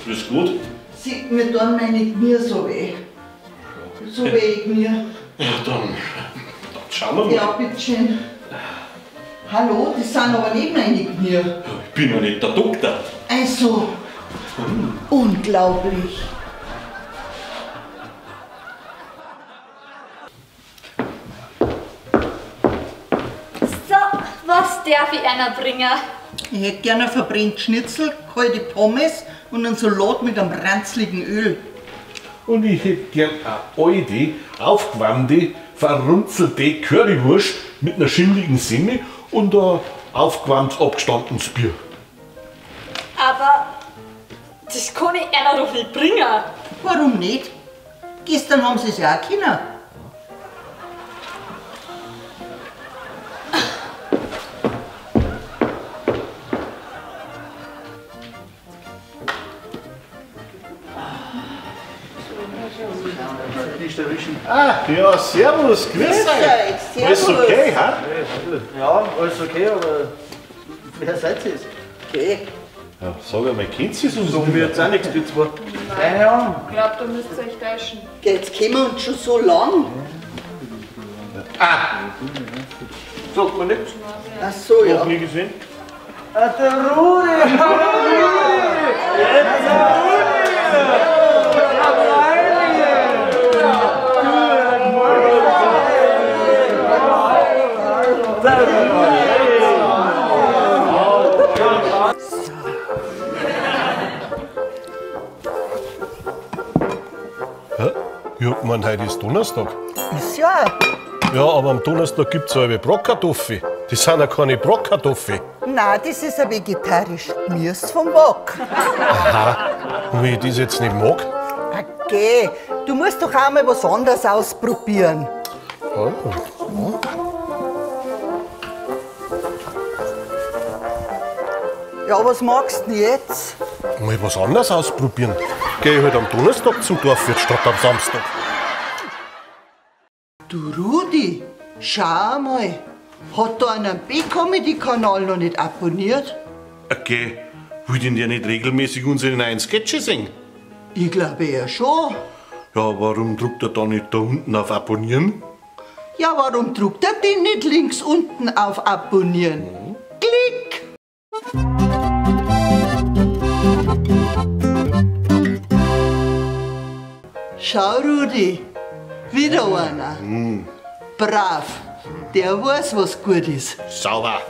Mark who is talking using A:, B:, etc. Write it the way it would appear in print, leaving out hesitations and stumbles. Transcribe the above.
A: Ist gut?
B: Mir tun meine Knie so weh. So weh Knie.
A: Ja, dann schauen wir mal.
B: Ja, bitteschön. Hallo, das sind aber nicht meine Knie.
A: Ich bin ja nicht der Doktor.
B: Also, unglaublich.
C: So, was darf ich einer bringen?
B: Ich hätte gerne ein verbrennt Schnitzel, kalte Pommes und einen Salat mit einem ranzligen Öl.
D: Und ich hätte gern eine alte, aufgewärmte, verrunzelte Currywurst mit einer schimmigen Semmel und ein aufgewärmtes, abgestandenes Bier.
C: Aber das kann ich einer doch nicht bringen.
B: Warum nicht? Gestern haben sie es ja auch können.
D: Ah, ja, servus, grüß euch. Alles okay, ha?
E: Ja, alles okay, aber wer seid ihr?
B: Okay.
D: Ja, sag einmal, kennt ihr es uns?
E: So mir jetzt auch nichts, die zwei. Keine Ahnung.
C: Ich glaube, da müsst ihr euch täuschen.
B: Jetzt kennen wir uns schon so lang.
D: Sagt man nichts?
B: Ach so, ja.
D: Noch nie gesehen?
E: Ah, der Rudi!
D: Ja, ich meine, heute ist Donnerstag.
B: Ist ja.
D: Ja, aber am Donnerstag gibt es eine Bratkartoffel. Das sind ja keine Bratkartoffeln.
B: Nein, das ist ein vegetarisches Gemüse vom Wok.
D: Und wenn ich das jetzt nicht mag?
B: Okay, du musst doch auch mal was anderes ausprobieren. Ja, was magst du denn jetzt?
D: Mal was anderes ausprobieren. Geh ich halt am Donnerstag zum Dorfwirt statt am Samstag.
B: Du Rudi, schau mal. Hat da einen B-Comedy-Kanal noch nicht abonniert?
D: Okay, will denn der nicht regelmäßig unsere neuen Sketche singen?
B: Ich glaube ja schon.
D: Ja, warum druckt er da nicht da unten auf Abonnieren?
B: Ja, warum druckt er den nicht links unten auf Abonnieren? Klick! Schau, Rudi, wieder einer. Brav, der weiß, was gut ist.
D: Sauber.